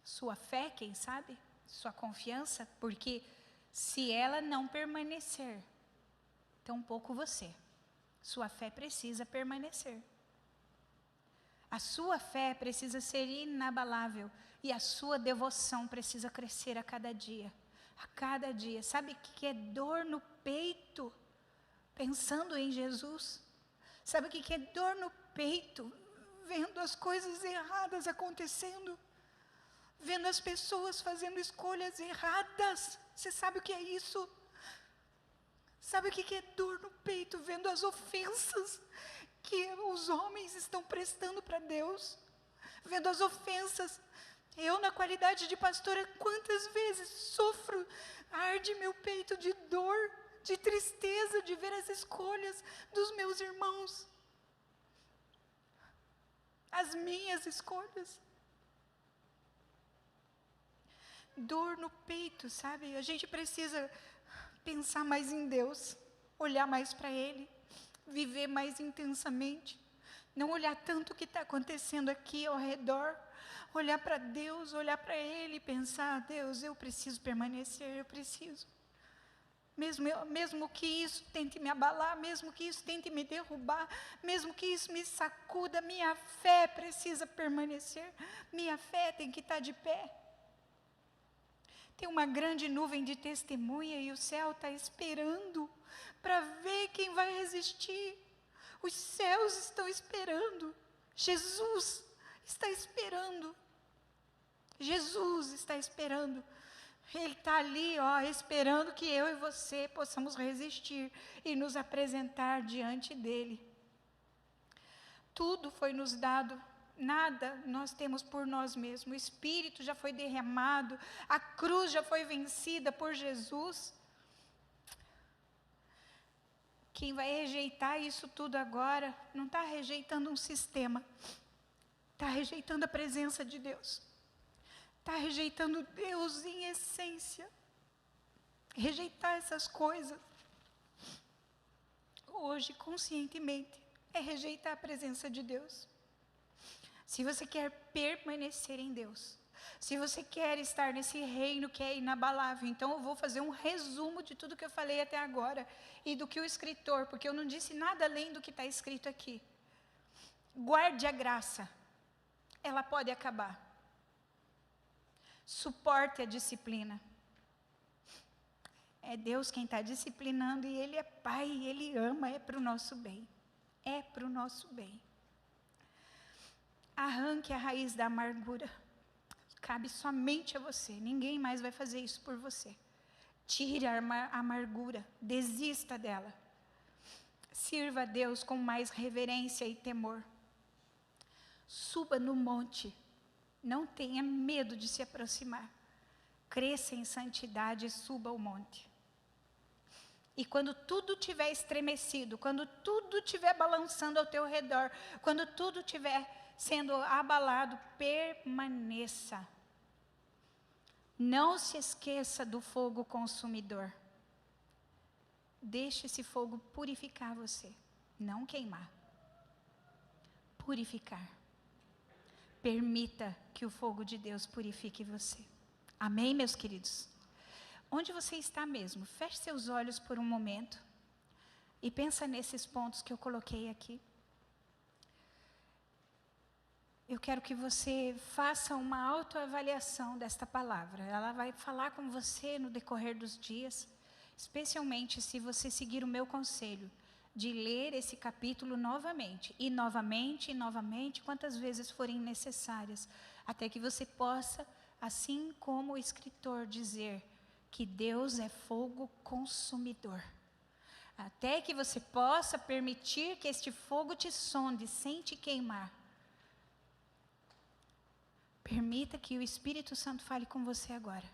Sua fé, quem sabe? Sua confiança? Porque se ela não permanecer, tampouco você. Sua fé precisa permanecer. A sua fé precisa ser inabalável. E a sua devoção precisa crescer a cada dia. A cada dia. Sabe o que é dor no peito? Pensando em Jesus. Sabe o que é dor no peito? Vendo as coisas erradas acontecendo. Vendo as pessoas fazendo escolhas erradas. Você sabe o que é isso? Sabe o que é dor no peito? Vendo as ofensas que os homens estão prestando para Deus. Vendo as ofensas. Eu, na qualidade de pastora, quantas vezes sofro, arde meu peito de dor, de tristeza, de ver as escolhas dos meus irmãos. As minhas escolhas. Dor no peito, sabe? A gente precisa pensar mais em Deus, olhar mais para Ele, viver mais intensamente, não olhar tanto o que está acontecendo aqui ao redor, olhar para Deus, olhar para Ele e pensar: Deus, eu preciso permanecer, eu preciso. Mesmo que isso tente me abalar, mesmo que isso tente me derrubar, mesmo que isso me sacuda, minha fé precisa permanecer, minha fé tem que estar de pé. Tem uma grande nuvem de testemunha e o céu está esperando para ver quem vai resistir. Os céus estão esperando. Jesus está esperando. Jesus está esperando. Ele está ali, esperando que eu e você possamos resistir e nos apresentar diante dele. Tudo foi nos dado. Nada nós temos por nós mesmos. O Espírito já foi derramado, a cruz já foi vencida por Jesus. Quem vai rejeitar isso tudo agora, não está rejeitando um sistema, está rejeitando a presença de Deus, está rejeitando Deus em essência. Rejeitar essas coisas, hoje, conscientemente, é rejeitar a presença de Deus. Se você quer permanecer em Deus, se você quer estar nesse reino que é inabalável, então eu vou fazer um resumo de tudo que eu falei até agora e do que o escritor, porque eu não disse nada além do que está escrito aqui. Guarde a graça, ela pode acabar. Suporte a disciplina. É Deus quem está disciplinando e Ele é Pai, Ele ama, é para o nosso bem. É para o nosso bem. Arranque a raiz da amargura. Cabe somente a você, ninguém mais vai fazer isso por você. Tire a amargura, desista dela. Sirva a Deus com mais reverência e temor. Suba no monte, não tenha medo de se aproximar. Cresça em santidade e suba ao monte. E quando tudo estiver estremecido, quando tudo estiver balançando ao teu redor, quando tudo estiver sendo abalado, permaneça. Não se esqueça do fogo consumidor. Deixe esse fogo purificar você, não queimar. Purificar. Permita que o fogo de Deus purifique você. Amém, meus queridos? Onde você está mesmo, feche seus olhos por um momento e pensa nesses pontos que eu coloquei aqui. Eu quero que você faça uma autoavaliação desta palavra. Ela vai falar com você no decorrer dos dias, especialmente se você seguir o meu conselho de ler esse capítulo novamente, e novamente, e novamente, quantas vezes forem necessárias, até que você possa, assim como o escritor, dizer que Deus é fogo consumidor. Até que você possa permitir que este fogo te sonde sem te queimar. Permita que o Espírito Santo fale com você agora.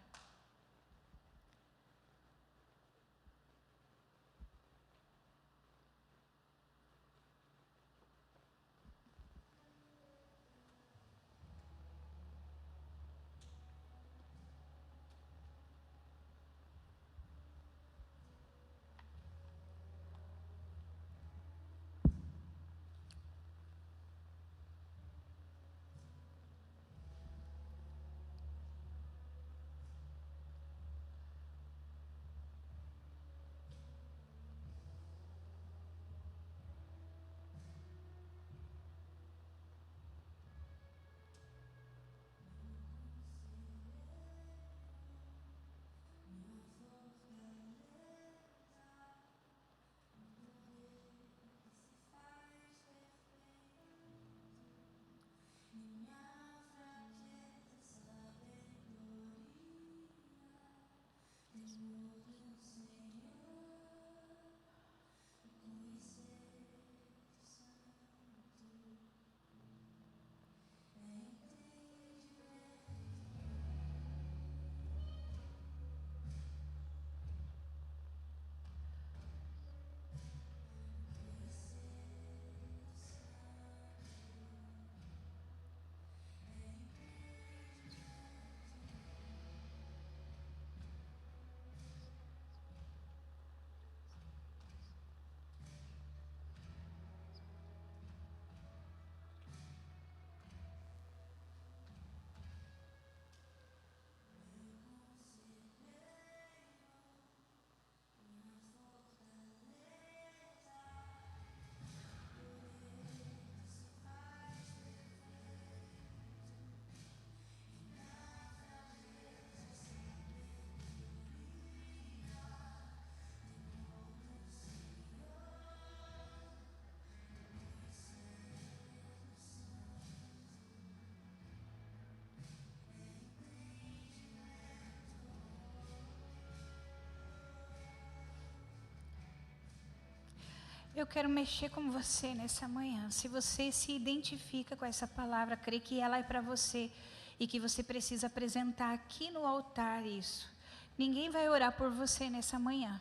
Eu quero mexer com você nessa manhã. Se você se identifica com essa palavra, crê que ela é para você e que você precisa apresentar aqui no altar isso. Ninguém vai orar por você nessa manhã.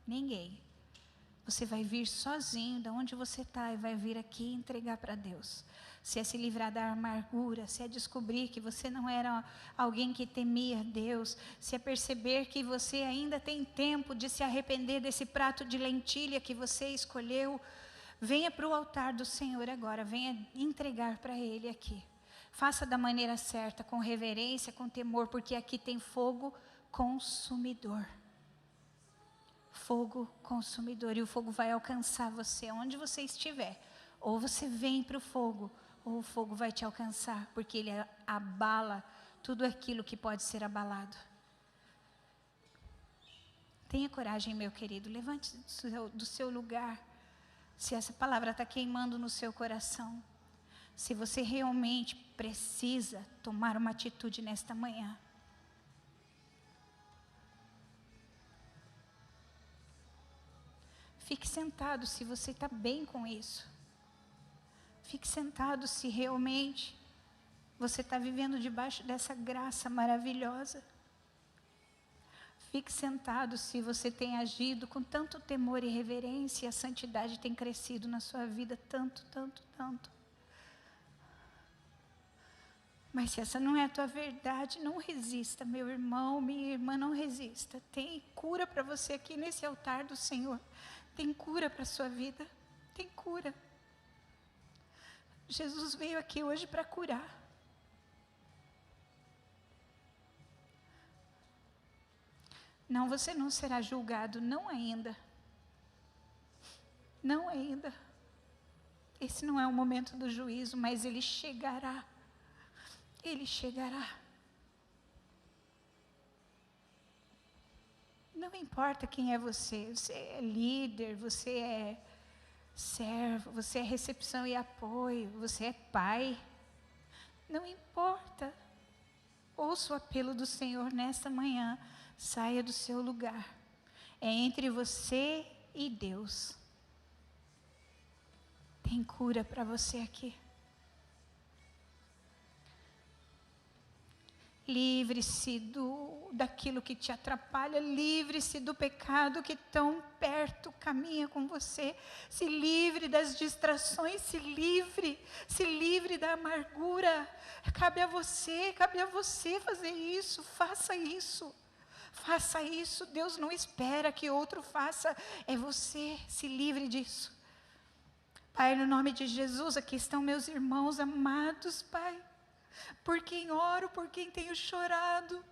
Ninguém. você vai vir sozinho, de onde você está, e vai vir aqui entregar para Deus. Se é se livrar da amargura, se é descobrir que você não era alguém que temia Deus, se é perceber que você ainda tem tempo de se arrepender desse prato de lentilha que você escolheu, venha para o altar do Senhor agora, venha entregar para Ele aqui. Faça da maneira certa, com reverência, com temor, porque aqui tem fogo consumidor. Fogo consumidor, e o fogo vai alcançar você onde você estiver. Ou você vem para o fogo, ou o fogo vai te alcançar, porque ele abala tudo aquilo que pode ser abalado. Tenha coragem, meu querido, levante do seu lugar. Se essa palavra está queimando no seu coração, se você realmente precisa tomar uma atitude nesta manhã. Fique sentado se você está bem com isso. Fique sentado se realmente você está vivendo debaixo dessa graça maravilhosa. Fique sentado se você tem agido com tanto temor e reverência, e a santidade tem crescido na sua vida tanto, tanto, tanto. Mas se essa não é a tua verdade, não resista, meu irmão, minha irmã, não resista. Tem cura para você aqui nesse altar do Senhor. Tem cura para a sua vida. Tem cura. Jesus veio aqui hoje para curar. Não, você não será julgado, não ainda. Não ainda. Esse não é o momento do juízo, mas ele chegará. Ele chegará. Não importa quem é você é líder, você é servo, você é recepção e apoio, você é pai. Não importa. Ouça o apelo do Senhor nesta manhã. Saia do seu lugar. É entre você e Deus. Tem cura para você aqui. Livre-se daquilo que te atrapalha, livre-se do pecado que tão perto caminha com você, se livre das distrações, se livre da amargura. Cabe a você fazer isso, faça isso. Faça isso, Deus não espera que outro faça, é você, se livre disso. Pai, no nome de Jesus, aqui estão meus irmãos amados, Pai. Por quem oro, por quem tenho chorado.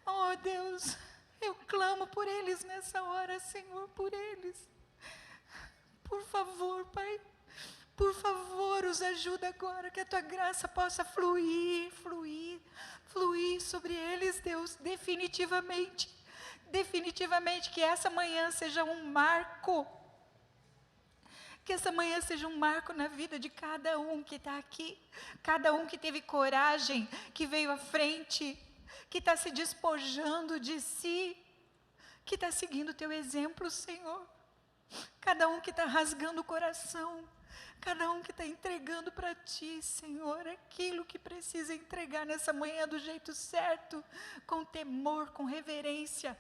Oh Deus, eu clamo por eles nessa hora, Senhor, por eles. Por favor, Pai, por favor, os ajuda agora, que a Tua graça possa fluir sobre eles, Deus, definitivamente, que essa manhã seja um marco. Que essa manhã seja um marco na vida de cada um que está aqui, cada um que teve coragem, que veio à frente, que está se despojando de si, que está seguindo o Teu exemplo, Senhor. Cada um que está rasgando o coração, cada um que está entregando para Ti, Senhor, aquilo que precisa entregar nessa manhã do jeito certo, com temor, com reverência.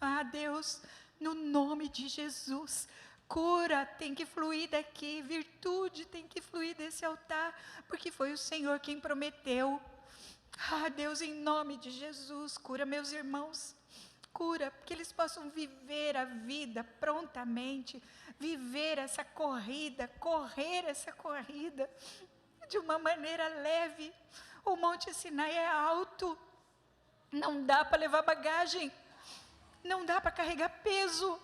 Ah, Deus, no nome de Jesus, cura tem que fluir daqui, virtude tem que fluir desse altar, porque foi o Senhor quem prometeu. Ah, Deus, em nome de Jesus, cura meus irmãos, cura, que eles possam viver a vida prontamente, viver essa corrida, correr essa corrida, de uma maneira leve. O Monte Sinai é alto, não dá para levar bagagem, não dá para carregar peso.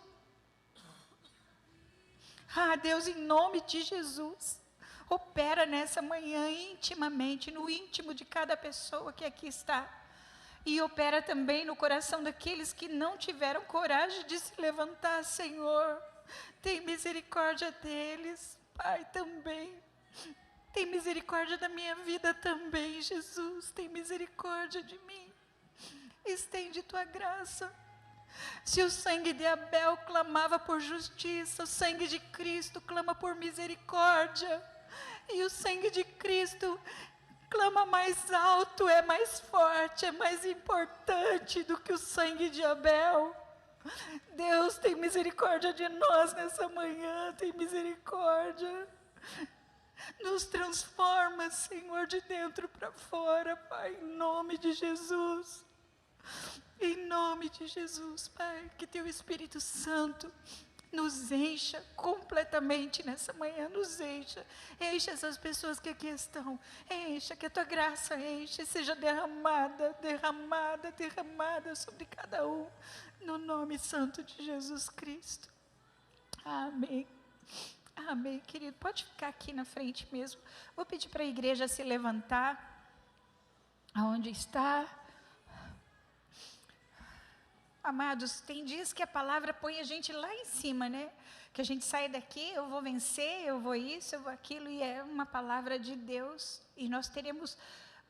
Ah, Deus, em nome de Jesus, opera nessa manhã intimamente, no íntimo de cada pessoa que aqui está. E opera também no coração daqueles que não tiveram coragem de se levantar, Senhor. Tem misericórdia deles, Pai, também. Tem misericórdia da minha vida também, Jesus. Tem misericórdia de mim. Estende Tua graça. Se o sangue de Abel clamava por justiça, o sangue de Cristo clama por misericórdia. E o sangue de Cristo clama mais alto, é mais forte, é mais importante do que o sangue de Abel. Deus, tem misericórdia de nós nessa manhã, tem misericórdia. Nos transforma, Senhor, de dentro para fora, Pai, em nome de Jesus. Em nome de Jesus, Pai, que Teu Espírito Santo nos encha completamente nessa manhã, nos encha essas pessoas que aqui estão, encha, que a Tua graça enche, seja derramada sobre cada um, no nome santo de Jesus Cristo. Amém. Amém, querido, pode ficar aqui na frente mesmo, vou pedir para a igreja se levantar, aonde está. Amados, tem dias que a palavra põe a gente lá em cima, né? Que a gente sai daqui, eu vou vencer, eu vou isso, eu vou aquilo, e é uma palavra de Deus. E nós teremos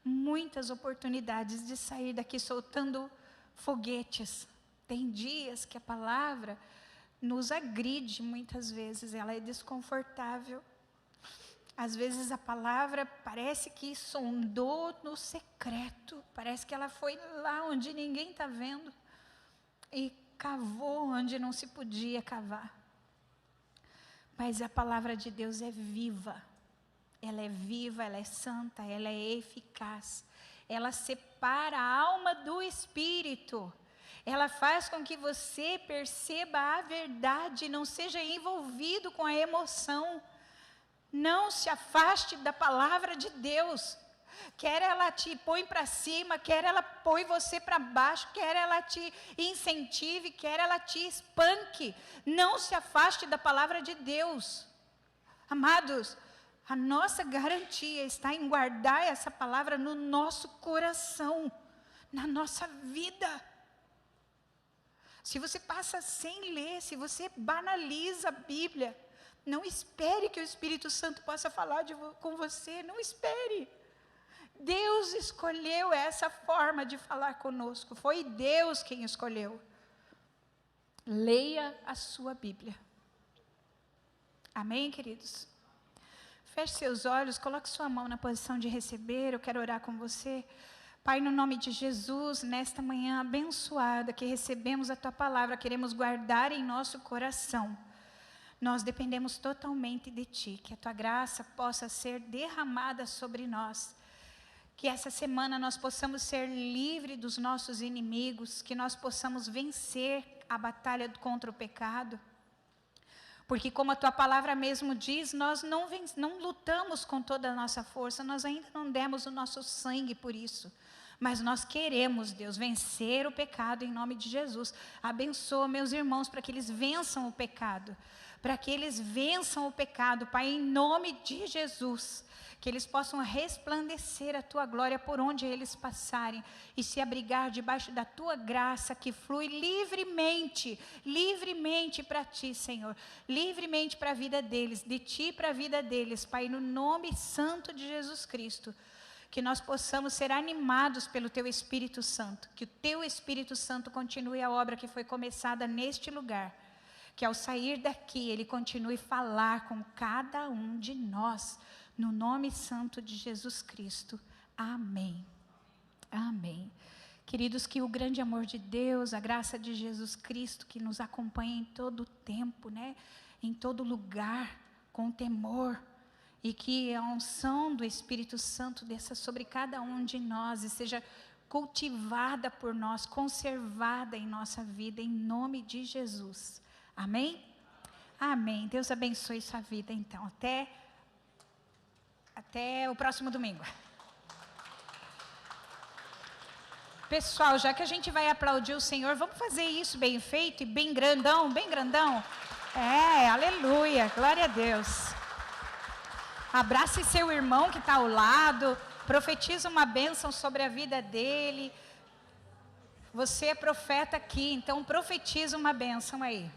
muitas oportunidades de sair daqui soltando foguetes. Tem dias que a palavra nos agride muitas vezes, ela é desconfortável. Às vezes a palavra parece que sondou no secreto, parece que ela foi lá onde ninguém está vendo. E cavou onde não se podia cavar. Mas a palavra de Deus é viva, ela é santa, ela é eficaz. Ela separa a alma do espírito. Ela faz com que você perceba a verdade, não seja envolvido com a emoção. Não se afaste da palavra de Deus. Quer ela te põe para cima, quer ela põe você para baixo, quer ela te incentive, quer ela te espanque. Não se afaste da palavra de Deus. Amados, a nossa garantia está em guardar essa palavra no nosso coração, na nossa vida. Se você passa sem ler, se você banaliza a Bíblia, não espere que o Espírito Santo possa falar com você, não espere. Deus escolheu essa forma de falar conosco, foi Deus quem escolheu. Leia a sua Bíblia. Amém, queridos? Feche seus olhos, coloque sua mão na posição de receber, eu quero orar com você. Pai, no nome de Jesus, nesta manhã abençoada que recebemos a Tua palavra, queremos guardar em nosso coração. Nós dependemos totalmente de Ti, que a Tua graça possa ser derramada sobre nós. Que essa semana nós possamos ser livres dos nossos inimigos, que nós possamos vencer a batalha contra o pecado. Porque como a Tua palavra mesmo diz, nós não lutamos com toda a nossa força, nós ainda não demos o nosso sangue por isso. Mas nós queremos, Deus, vencer o pecado em nome de Jesus. Abençoa meus irmãos para que eles vençam o pecado. Para que eles vençam o pecado, Pai, em nome de Jesus. Que eles possam resplandecer a Tua glória por onde eles passarem e se abrigar debaixo da Tua graça que flui livremente para Ti, Senhor, livremente para a vida deles, de Ti para a vida deles, Pai, no nome santo de Jesus Cristo, que nós possamos ser animados pelo Teu Espírito Santo, que o Teu Espírito Santo continue a obra que foi começada neste lugar, que ao sair daqui Ele continue a falar com cada um de nós, no nome santo de Jesus Cristo. Amém. Amém. Queridos, que o grande amor de Deus, a graça de Jesus Cristo, que nos acompanha em todo o tempo, né? Em todo lugar, com temor, e que a unção do Espírito Santo desça sobre cada um de nós e seja cultivada por nós, conservada em nossa vida, em nome de Jesus. Amém? Amém. Deus abençoe sua vida, então. Até o próximo domingo. Pessoal, já que a gente vai aplaudir o Senhor, vamos fazer isso bem feito e bem grandão, bem grandão? Aleluia, glória a Deus. Abrace seu irmão que está ao lado, profetiza uma bênção sobre a vida dele. Você é profeta aqui, então profetiza uma bênção aí.